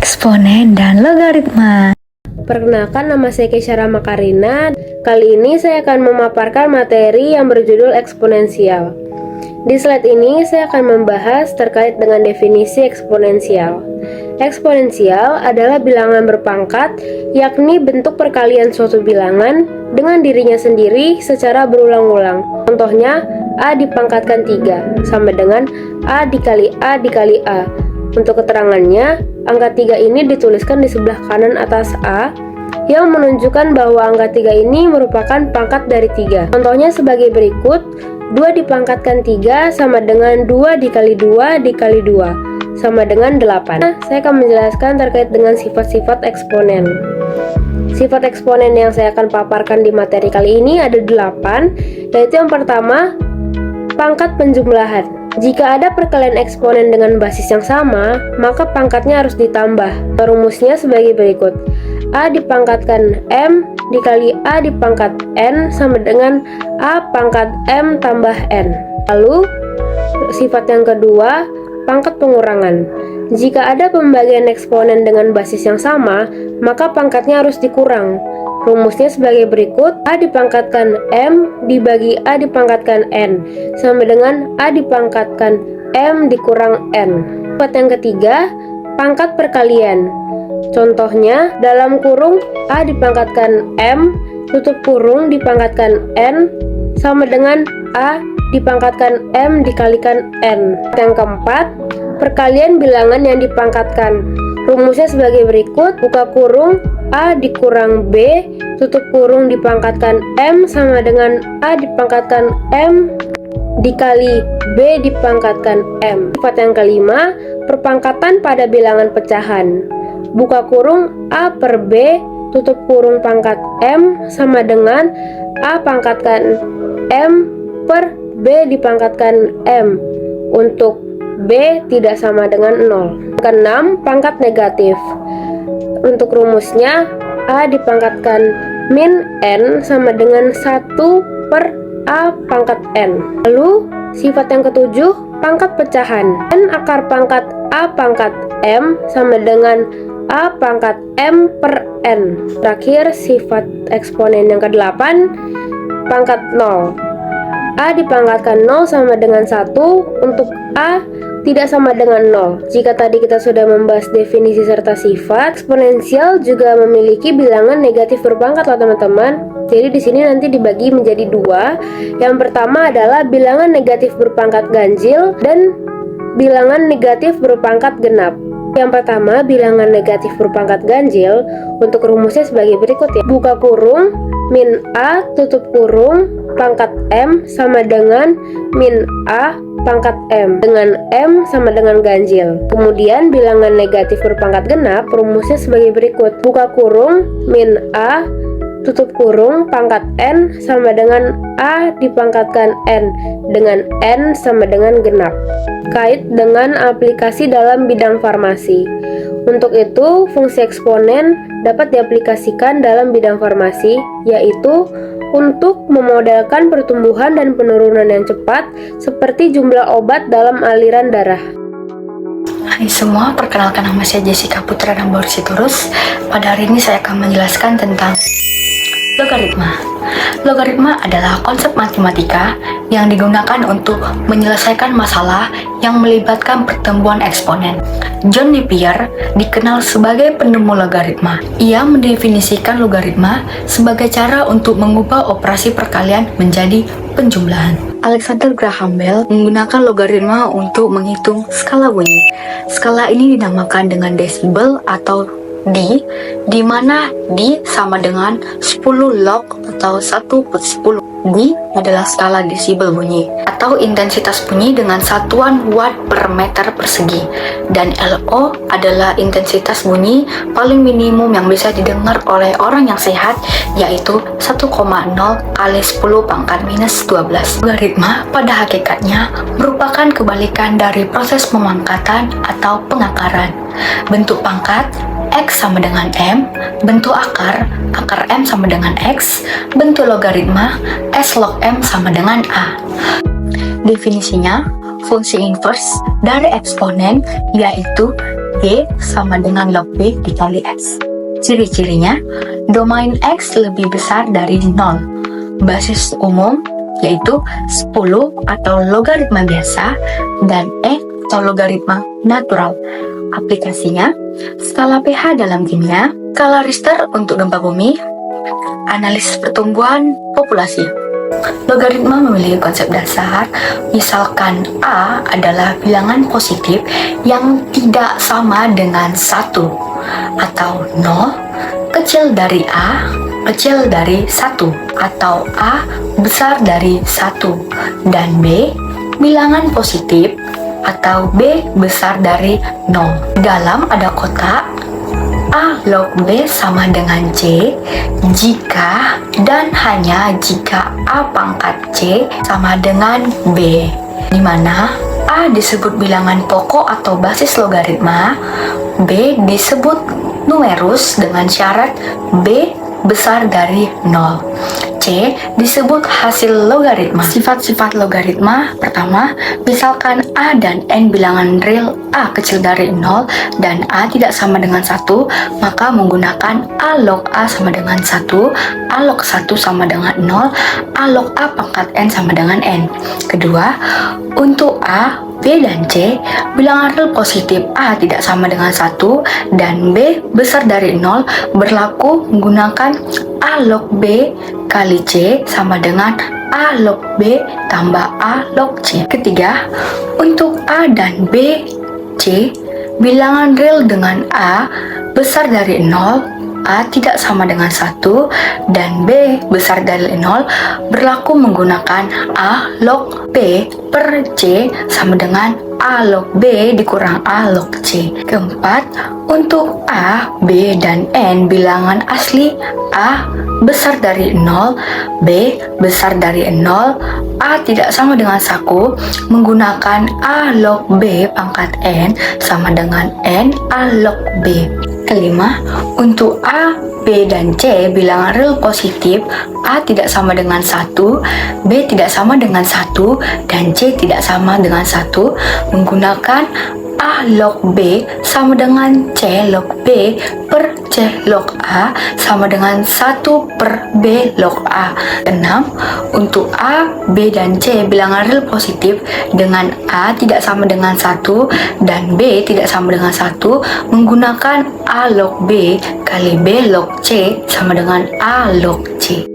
eksponen dan logaritma. Perkenalkan, nama saya Kesyara Makarina. Kali ini saya akan memaparkan materi yang berjudul eksponensial. Di slide ini saya akan membahas terkait dengan definisi eksponensial. Eksponensial adalah bilangan berpangkat, yakni bentuk perkalian suatu bilangan dengan dirinya sendiri secara berulang-ulang. Contohnya, A dipangkatkan 3 sama dengan A dikali A dikali A. Untuk keterangannya, angka 3 ini dituliskan di sebelah kanan atas A, yang menunjukkan bahwa angka 3 ini merupakan pangkat dari 3. Contohnya sebagai berikut, 2 dipangkatkan 3 sama dengan 2 dikali 2 dikali 2, sama dengan 8. Saya akan menjelaskan terkait dengan sifat-sifat eksponen. Sifat eksponen yang saya akan paparkan di materi kali ini ada 8, yaitu yang pertama, pangkat penjumlahan. Jika ada perkalian eksponen dengan basis yang sama, maka pangkatnya harus ditambah. Rumusnya sebagai berikut. A dipangkatkan M dikali A dipangkat N sama dengan A pangkat M tambah N. Lalu, sifat yang kedua, pangkat pengurangan. Jika ada pembagian eksponen dengan basis yang sama, maka pangkatnya harus dikurang. Rumusnya sebagai berikut. A dipangkatkan M dibagi A dipangkatkan N sama dengan A dipangkatkan M dikurang N. Sifat yang ketiga, pangkat perkalian. Contohnya, dalam kurung A dipangkatkan M tutup kurung dipangkatkan N sama dengan A dipangkatkan M dikalikan N. Yang keempat, perkalian bilangan yang dipangkatkan. Rumusnya sebagai berikut. Buka kurung A dikurang B tutup kurung dipangkatkan M sama dengan A dipangkatkan M dikali B dipangkatkan M. Sifat yang kelima, perpangkatan pada bilangan pecahan. Buka kurung A per B tutup kurung pangkat M sama dengan A pangkatkan M per B dipangkatkan M, untuk B tidak sama dengan 0. Keenam, pangkat negatif. Untuk rumusnya, A dipangkatkan min N sama dengan 1 per A pangkat N. Lalu, sifat yang ketujuh, pangkat pecahan. N akar pangkat A pangkat M sama dengan A pangkat M per N. Terakhir, sifat eksponen yang ke-8, pangkat 0. A dipangkatkan 0 sama dengan 1 untuk A tidak sama dengan 0. Jika tadi kita sudah membahas definisi serta sifat, eksponensial juga memiliki bilangan negatif berpangkat loh teman-teman. Jadi di sini nanti dibagi menjadi 2. Yang pertama adalah bilangan negatif berpangkat ganjil dan bilangan negatif berpangkat genap. Yang pertama, bilangan negatif berpangkat ganjil. Untuk rumusnya sebagai berikut ya. Buka kurung min A tutup kurung pangkat M sama dengan min A pangkat M, dengan M sama dengan ganjil. Kemudian bilangan negatif berpangkat genap, rumusnya sebagai berikut. Buka kurung min A tutup kurung pangkat N sama dengan A dipangkatkan N, dengan N sama dengan genap. Kait dengan aplikasi dalam bidang farmasi. Untuk itu, fungsi eksponen dapat diaplikasikan dalam bidang farmasi, yaitu untuk memodelkan pertumbuhan dan penurunan yang cepat, seperti jumlah obat dalam aliran darah. Hai semua, perkenalkan nama saya Jessica Putra Nambor Sitorus. Pada hari ini saya akan menjelaskan tentang logaritma. Logaritma adalah konsep matematika yang digunakan untuk menyelesaikan masalah yang melibatkan pertumbuhan eksponen. John Napier dikenal sebagai penemu logaritma. Ia mendefinisikan logaritma sebagai cara untuk mengubah operasi perkalian menjadi penjumlahan. Alexander Graham Bell menggunakan logaritma untuk menghitung skala bunyi. Skala ini dinamakan dengan desibel atau D, di mana D sama dengan 10 log atau 1/10. D adalah skala desibel bunyi atau intensitas bunyi dengan satuan watt per meter persegi, dan LO adalah intensitas bunyi paling minimum yang bisa didengar oleh orang yang sehat, yaitu 1,0 kali 10 pangkat minus 12. Logaritma pada hakikatnya merupakan kebalikan dari proses pemangkatan atau pengakaran. Bentuk pangkat X sama dengan M, bentuk akar M sama dengan X, bentuk logaritma S log M sama dengan A. Definisinya, fungsi inverse dari eksponen yaitu B sama dengan log B dikali X. Ciri-cirinya, domain X lebih besar dari 0. Basis umum yaitu 10 atau logaritma biasa dan E atau logaritma natural. Aplikasinya, skala pH dalam kimia, skala Richter untuk gempa bumi, analisis pertumbuhan populasi. Logaritma memiliki konsep dasar, misalkan A adalah bilangan positif yang tidak sama dengan 1 atau 0, kecil dari A, kecil dari 1, atau A besar dari 1, dan B bilangan positif atau B besar dari 0. Dalam ada kotak A log B sama dengan C jika dan hanya jika A pangkat C sama dengan B, di mana A disebut bilangan pokok atau basis logaritma, B disebut numerus dengan syarat B besar dari 0. C disebut hasil logaritma. Sifat-sifat logaritma pertama, misalkan A dan N bilangan real A kecil dari 0 dan A tidak sama dengan 1, maka menggunakan A log A sama dengan 1, A log 1 sama dengan 0, A log A pangkat N sama dengan N. Kedua, untuk A, B dan C, bilangan real positif A tidak sama dengan 1 dan B besar dari 0 berlaku menggunakan A log B kali C sama dengan A log B tambah A log C. Ketiga, untuk A dan B, C, bilangan real dengan A besar dari 0, A tidak sama dengan 1, dan B besar dari 0 berlaku menggunakan A log B per C sama dengan A log B dikurang A log C. Keempat, untuk A, B, dan N bilangan asli A besar dari 0, B besar dari 0, A tidak sama dengan 1, menggunakan A log B pangkat N sama dengan N A log B. Kelima, untuk A, B, dan C bilangan real positif A tidak sama dengan 1, B tidak sama dengan 1, dan C tidak sama dengan 1, menggunakan A log B sama dengan C log B per C log A sama dengan 1 per B log A. 6. Untuk A, B, dan C bilangan real positif dengan A tidak sama dengan 1 dan B tidak sama dengan 1, menggunakan A log B kali B log C sama dengan A log C.